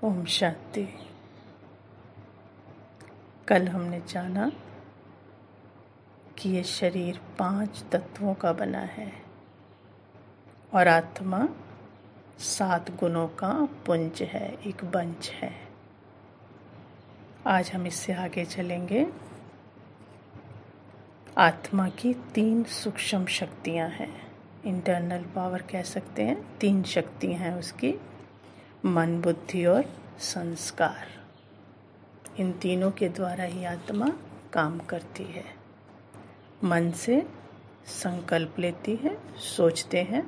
ओम शांति। कल हमने जाना कि ये शरीर 5 तत्वों का बना है और आत्मा 7 गुणों का पुंज है, एक बंच है। आज हम इससे आगे चलेंगे। आत्मा की 3 सूक्ष्म शक्तियां हैं, इंटरनल पावर कह सकते हैं। 3 शक्तियां हैं उसकी, मन, बुद्धि और संस्कार। इन तीनों के द्वारा ही आत्मा काम करती है। मन से संकल्प लेती है, सोचते हैं।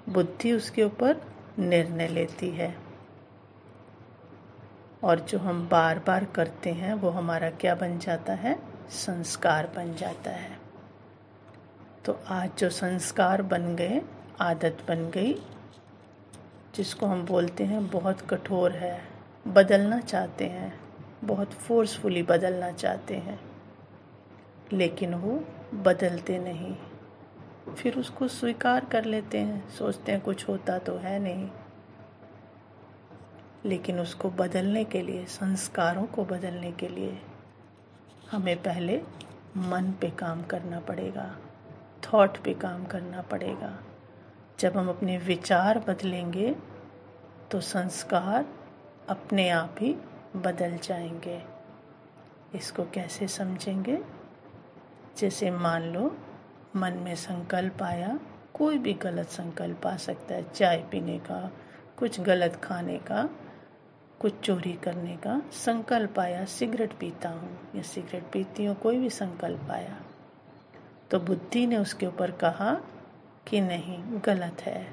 बुद्धि उसके ऊपर निर्णय लेती है और जो हम बार बार करते हैं वो हमारा क्या बन जाता है? संस्कार बन जाता है। तो आज जो संस्कार बन गए, आदत बन गई, जिसको हम बोलते हैं बहुत कठोर है, बदलना चाहते हैं, बहुत फोर्सफुली बदलना चाहते हैं, लेकिन वो बदलते नहीं। फिर उसको स्वीकार कर लेते हैं, सोचते हैं कुछ होता तो है नहीं। लेकिन उसको बदलने के लिए, संस्कारों को बदलने के लिए हमें पहले मन पे काम करना पड़ेगा, थॉट पे काम करना पड़ेगा। जब हम अपने विचार बदलेंगे तो संस्कार अपने आप ही बदल जाएंगे। इसको कैसे समझेंगे? जैसे मान लो मन में संकल्प आया, कोई भी गलत संकल्प आ सकता है, चाय पीने का, कुछ गलत खाने का, कुछ चोरी करने का संकल्प आया, सिगरेट पीता हूँ या सिगरेट पीती हूँ, कोई भी संकल्प आया तो बुद्धि ने उसके ऊपर कहा कि नहीं, गलत है।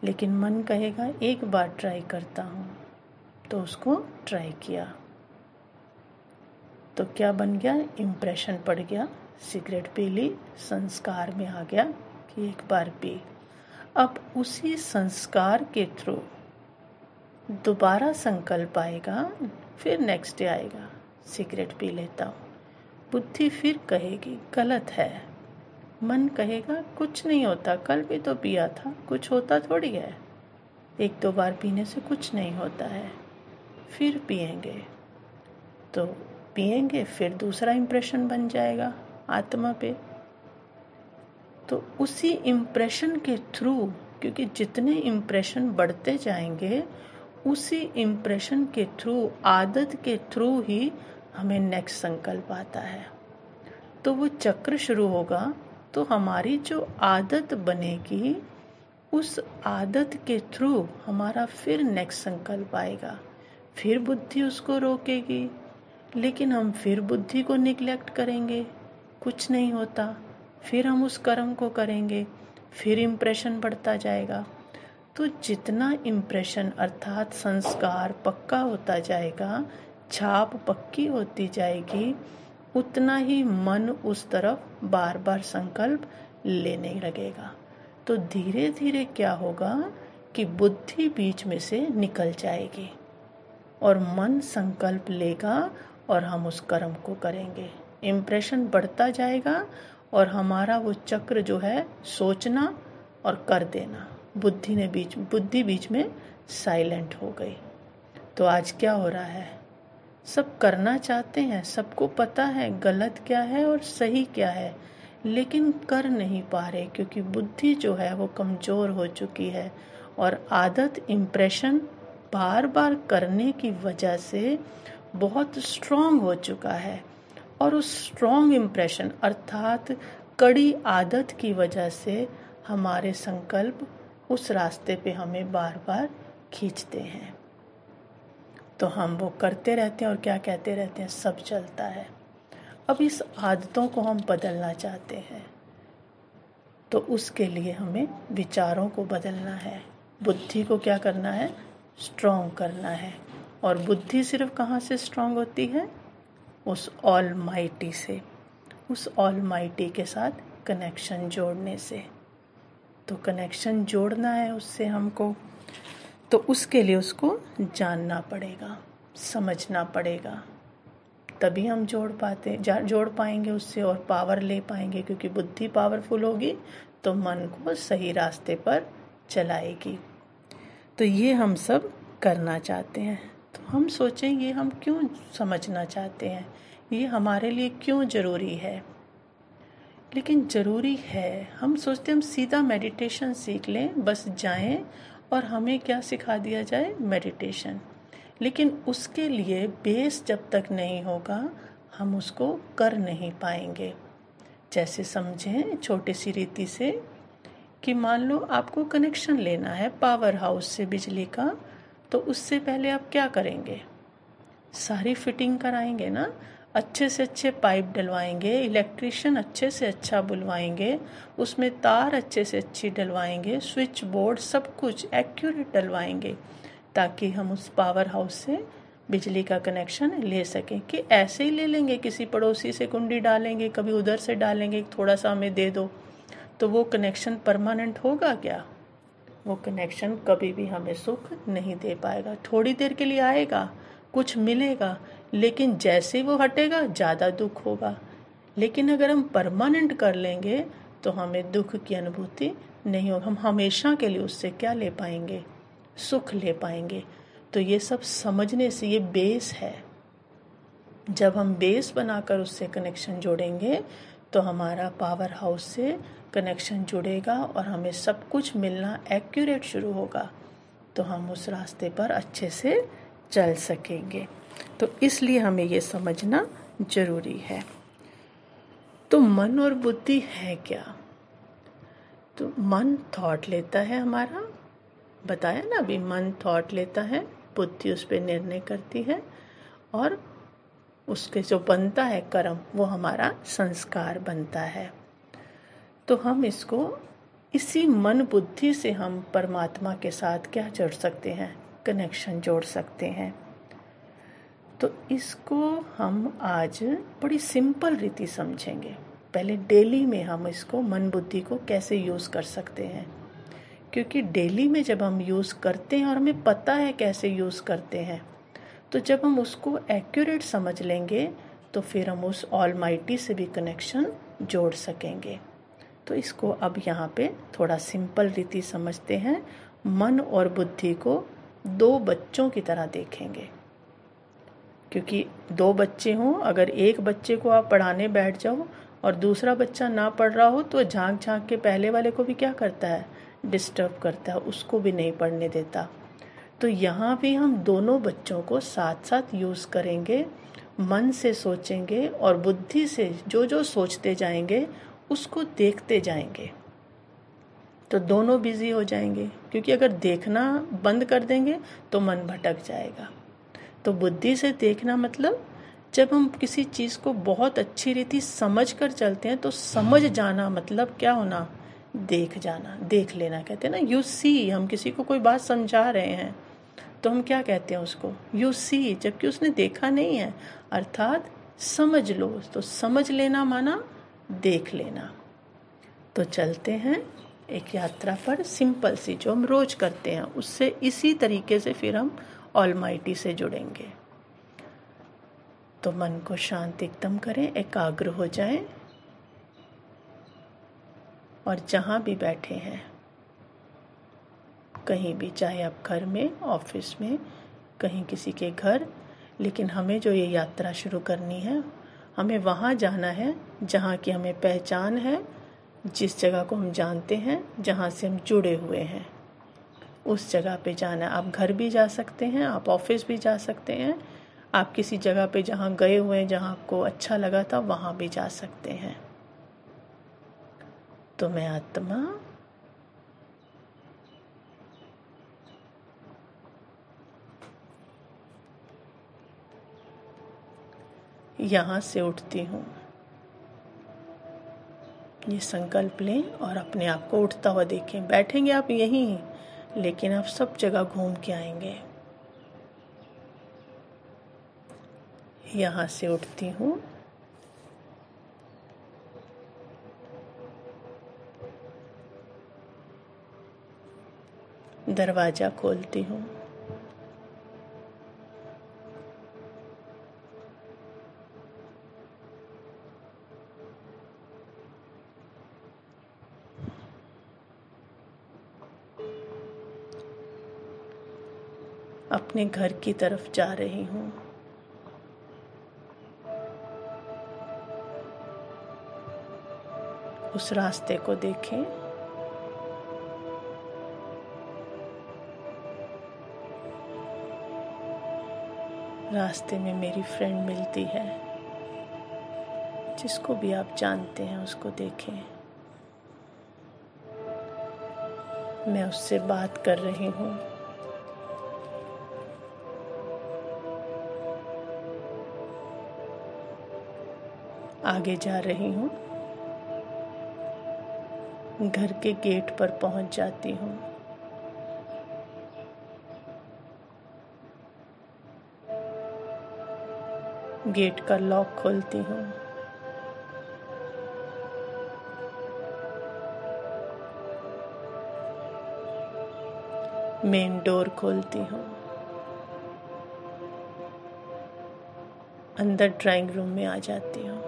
लेकिन मन कहेगा एक बार ट्राई करता हूँ, तो उसको ट्राई किया तो क्या बन गया? इम्प्रेशन पड़ गया, सिगरेट पी ली, संस्कार में आ गया कि एक बार पी। अब उसी संस्कार के थ्रू दोबारा संकल्प आएगा, फिर नेक्स्ट डे आएगा, सिगरेट पी लेता हूँ। बुद्धि फिर कहेगी गलत है। मन कहेगा कुछ नहीं होता, कल भी तो पिया था, कुछ होता थोड़ी है, 1-2 बार पीने से कुछ नहीं होता है। फिर पिएंगे तो पिएंगे, फिर दूसरा इम्प्रेशन बन जाएगा आत्मा पे। तो उसी इम्प्रेशन के थ्रू, क्योंकि जितने इम्प्रेशन बढ़ते जाएंगे उसी इम्प्रेशन के थ्रू, आदत के थ्रू ही हमें नेक्स्ट संकल्प आता है। तो वो चक्र शुरू होगा। तो हमारी जो आदत बनेगी, उस आदत के थ्रू हमारा फिर नेक्स्ट संकल्प आएगा। फिर बुद्धि उसको रोकेगी, लेकिन हम फिर बुद्धि को निग्लेक्ट करेंगे, कुछ नहीं होता। फिर हम उस कर्म को करेंगे, फिर इम्प्रेशन बढ़ता जाएगा। तो जितना इम्प्रेशन अर्थात संस्कार पक्का होता जाएगा, छाप पक्की होती जाएगी, उतना ही मन उस तरफ बार बार संकल्प लेने लगेगा। तो धीरे धीरे क्या होगा कि बुद्धि बीच में से निकल जाएगी और मन संकल्प लेगा और हम उस कर्म को करेंगे। इम्प्रेशन बढ़ता जाएगा और हमारा वो चक्र जो है, सोचना और कर देना, बुद्धि बीच में साइलेंट हो गई। तो आज क्या हो रहा है? सब करना चाहते हैं, सबको पता है गलत क्या है और सही क्या है, लेकिन कर नहीं पा रहे क्योंकि बुद्धि जो है वो कमज़ोर हो चुकी है और आदत, इम्प्रेशन बार बार करने की वजह से बहुत स्ट्रॉन्ग हो चुका है। और उस स्ट्रॉन्ग इम्प्रेशन अर्थात कड़ी आदत की वजह से हमारे संकल्प उस रास्ते पे हमें बार बार खींचते हैं। तो हम वो करते रहते हैं और क्या कहते रहते हैं? सब चलता है। अब इस आदतों को हम बदलना चाहते हैं, तो उसके लिए हमें विचारों को बदलना है, बुद्धि को क्या करना है? स्ट्रॉन्ग करना है। और बुद्धि सिर्फ कहाँ से स्ट्रॉन्ग होती है? उस ऑलमाइटी से, उस ऑलमाइटी के साथ कनेक्शन जोड़ने से। तो कनेक्शन जोड़ना है उससे हमको, तो उसके लिए उसको जानना पड़ेगा, समझना पड़ेगा, तभी हम जोड़ पाएंगे उससे और पावर ले पाएंगे। क्योंकि बुद्धि पावरफुल होगी तो मन को सही रास्ते पर चलाएगी। तो ये हम सब करना चाहते हैं। तो हम सोचेंगे हम क्यों समझना चाहते हैं, ये हमारे लिए क्यों ज़रूरी है। लेकिन ज़रूरी है। हम सोचते हम सीधा मेडिटेशन सीख लें, बस जाएं और हमें क्या सिखा दिया जाए, मेडिटेशन। लेकिन उसके लिए बेस जब तक नहीं होगा हम उसको कर नहीं पाएंगे। जैसे समझें छोटी सी रीति से कि मान लो आपको कनेक्शन लेना है पावर हाउस से बिजली का, तो उससे पहले आप क्या करेंगे, सारी फिटिंग कराएंगे ना, अच्छे से अच्छे पाइप डलवाएंगे, इलेक्ट्रिशियन अच्छे से अच्छा बुलवाएंगे, उसमें तार अच्छे से अच्छी डलवाएंगे, स्विच बोर्ड सब कुछ एक्यूरेट डलवाएंगे, ताकि हम उस पावर हाउस से बिजली का कनेक्शन ले सकें। कि ऐसे ही ले लेंगे, किसी पड़ोसी से कुंडी डालेंगे, कभी उधर से डालेंगे, थोड़ा सा हमें दे दो, तो वो कनेक्शन परमानेंट होगा क्या? वो कनेक्शन कभी भी हमें सुख नहीं दे पाएगा। थोड़ी देर के लिए आएगा, कुछ मिलेगा, लेकिन जैसे वो हटेगा ज़्यादा दुख होगा। लेकिन अगर हम परमानेंट कर लेंगे तो हमें दुख की अनुभूति नहीं होगी, हम हमेशा के लिए उससे क्या ले पाएंगे, सुख ले पाएंगे। तो ये सब समझने से, ये बेस है। जब हम बेस बनाकर उससे कनेक्शन जोड़ेंगे तो हमारा पावर हाउस से कनेक्शन जुड़ेगा और हमें सब कुछ मिलना एक्यूरेट शुरू होगा, तो हम उस रास्ते पर अच्छे से चल सकेंगे। तो इसलिए हमें ये समझना जरूरी है। तो मन और बुद्धि है क्या? तो मन थॉट लेता है हमारा, बताया ना अभी, मन थॉट लेता है, बुद्धि उस पर निर्णय करती है, और उसके जो बनता है कर्म वो हमारा संस्कार बनता है। तो हम इसको, इसी मन बुद्धि से हम परमात्मा के साथ क्या जोड़ सकते हैं, कनेक्शन जोड़ सकते हैं। तो इसको हम आज बड़ी सिंपल रीति समझेंगे। पहले डेली में हम इसको मन बुद्धि को कैसे यूज़ कर सकते हैं, क्योंकि डेली में जब हम यूज़ करते हैं और हमें पता है कैसे यूज़ करते हैं, तो जब हम उसको एक्यूरेट समझ लेंगे तो फिर हम उस ऑलमाइटी से भी कनेक्शन जोड़ सकेंगे। तो इसको अब यहाँ पे थोड़ा सिंपल रीति समझते हैं। मन और बुद्धि को दो बच्चों की तरह देखेंगे, क्योंकि दो बच्चे हों, अगर एक बच्चे को आप पढ़ाने बैठ जाओ और दूसरा बच्चा ना पढ़ रहा हो तो झांक झांक के पहले वाले को भी क्या करता है, डिस्टर्ब करता है, उसको भी नहीं पढ़ने देता। तो यहाँ भी हम दोनों बच्चों को साथ साथ यूज़ करेंगे। मन से सोचेंगे और बुद्धि से जो जो सोचते जाएंगे उसको देखते जाएंगे, तो दोनों बिजी हो जाएंगे। क्योंकि अगर देखना बंद कर देंगे तो मन भटक जाएगा। तो बुद्धि से देखना मतलब जब हम किसी चीज़ को बहुत अच्छी रीति समझ कर चलते हैं, तो समझ जाना मतलब क्या होना, देख जाना, देख लेना। कहते हैं ना यू सी, हम किसी को कोई बात समझा रहे हैं तो हम क्या कहते हैं उसको, यू सी, जबकि उसने देखा नहीं है, अर्थात समझ लो। तो समझ लेना माना देख लेना। तो चलते हैं एक यात्रा पर, सिंपल सी जो हम रोज करते हैं उससे, इसी तरीके से फिर हम ऑलमाइटी से जुड़ेंगे। तो मन को शांत एकदम करें, एकाग्र हो जाएं, और जहाँ भी बैठे हैं, कहीं भी, चाहे आप घर में, ऑफिस में, कहीं किसी के घर, लेकिन हमें जो ये यात्रा शुरू करनी है, हमें वहाँ जाना है जहाँ की हमें पहचान है, जिस जगह को हम जानते हैं, जहाँ से हम जुड़े हुए हैं, उस जगह पे जाना। आप घर भी जा सकते हैं, आप ऑफिस भी जा सकते हैं, आप किसी जगह पे जहाँ गए हुए हैं, जहाँ आपको अच्छा लगा था, वहाँ भी जा सकते हैं। तो मैं आत्मा यहाँ से उठती हूँ, ये संकल्प लें और अपने आप को उठता हुआ देखें। बैठेंगे आप यहीं, लेकिन आप सब जगह घूम के आएंगे। यहाँ से उठती हूँ, दरवाजा खोलती हूँ, अपने घर की तरफ जा रही हूँ। उस रास्ते को देखें। रास्ते में मेरी फ्रेंड मिलती है, जिसको भी आप जानते हैं उसको देखें। मैं उससे बात कर रही हूँ। आगे जा रही हूँ। घर के गेट पर पहुँच जाती हूँ। गेट का लॉक खोलती हूँ। मेन डोर खोलती हूँ। अंदर ड्राइंग रूम में आ जाती हूँ।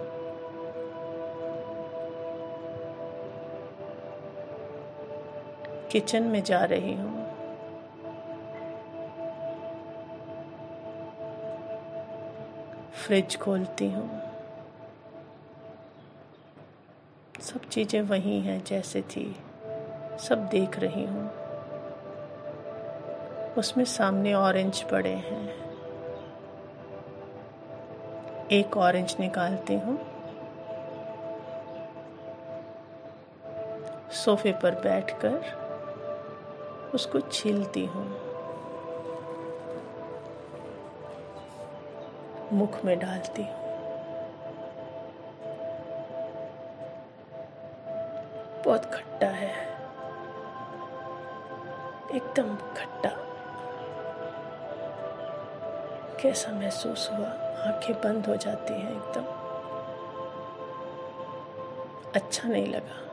किचन में जा रही हूँ। फ्रिज खोलती हूँ। सब चीज़ें वही हैं जैसे थी, सब देख रही हूँ। उसमें सामने ऑरेंज पड़े हैं। एक ऑरेंज निकालती हूँ। सोफे पर बैठकर उसको छीलती हूँ। मुख में डालती हूँ। बहुत खट्टा है, एकदम खट्टा। कैसा महसूस हुआ? आंखें बंद हो जाती हैं एकदम। अच्छा नहीं लगा।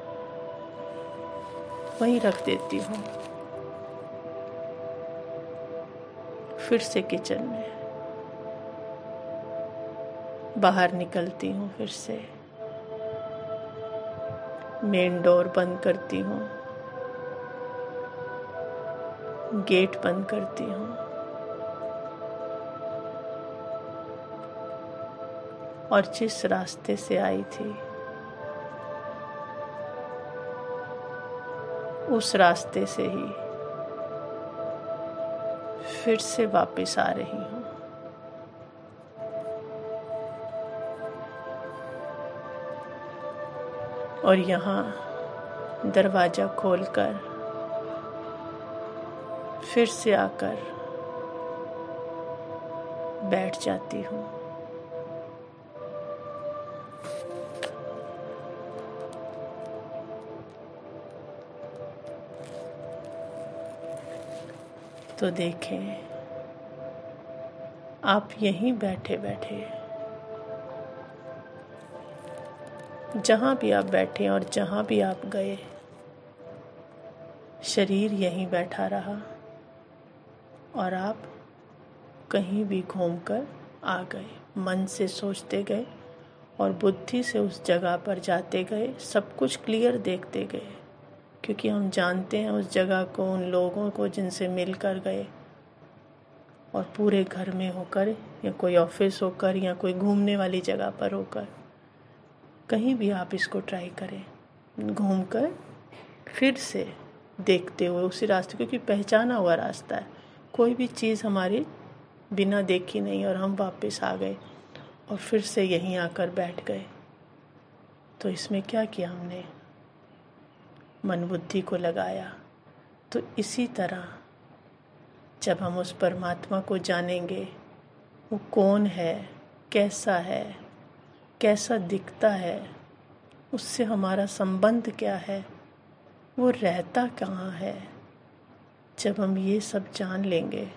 वहीं रख देती हूँ। फिर से किचन में बाहर निकलती हूँ। फिर से मेन डोर बंद करती हूँ। गेट बंद करती हूँ। और जिस रास्ते से आई थी उस रास्ते से ही फिर से वापस आ रही हूँ। और यहाँ दरवाजा खोलकर फिर से आकर बैठ जाती हूँ। तो देखें, आप यहीं बैठे बैठे, जहाँ भी आप बैठे और जहाँ भी आप गए, शरीर यहीं बैठा रहा और आप कहीं भी घूमकर आ गए। मन से सोचते गए और बुद्धि से उस जगह पर जाते गए। सब कुछ क्लियर देखते गए, क्योंकि हम जानते हैं उस जगह को, उन लोगों को जिनसे मिलकर गए। और पूरे घर में होकर या कोई ऑफिस होकर या कोई घूमने वाली जगह पर होकर, कहीं भी आप इसको ट्राई करें। घूमकर फिर से देखते हुए उसी रास्ते, क्योंकि पहचाना हुआ रास्ता है। कोई भी चीज़ हमारी बिना देखी नहीं, और हम वापस आ गए और फिर से यहीं आकर बैठ गए। तो इसमें क्या किया हमने? मन बुद्धि को लगाया। तो इसी तरह जब हम उस परमात्मा को जानेंगे, वो कौन है, कैसा दिखता है, उससे हमारा संबंध क्या है, वो रहता कहाँ है, जब हम ये सब जान लेंगे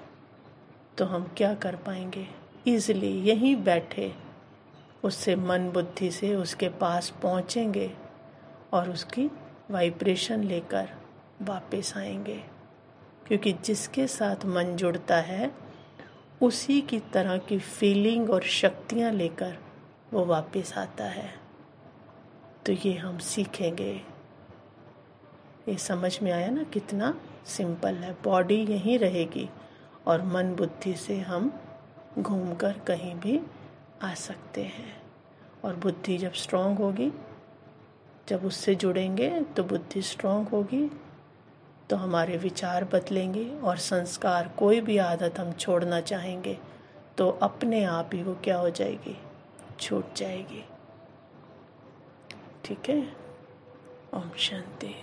तो हम क्या कर पाएंगे? ईज़िली यहीं बैठे उससे मन बुद्धि से उसके पास पहुँचेंगे और उसकी वाइब्रेशन लेकर वापस आएंगे। क्योंकि जिसके साथ मन जुड़ता है उसी की तरह की फीलिंग और शक्तियाँ लेकर वो वापस आता है। तो ये हम सीखेंगे। ये समझ में आया ना? कितना सिंपल है। बॉडी यहीं रहेगी और मन बुद्धि से हम घूमकर कहीं भी आ सकते हैं। और बुद्धि जब स्ट्रांग होगी, जब उससे जुड़ेंगे तो बुद्धि स्ट्रांग होगी, तो हमारे विचार बदलेंगे और संस्कार, कोई भी आदत हम छोड़ना चाहेंगे तो अपने आप ही वो क्या हो जाएगी, छूट जाएगी। ठीक है। ओम शांति।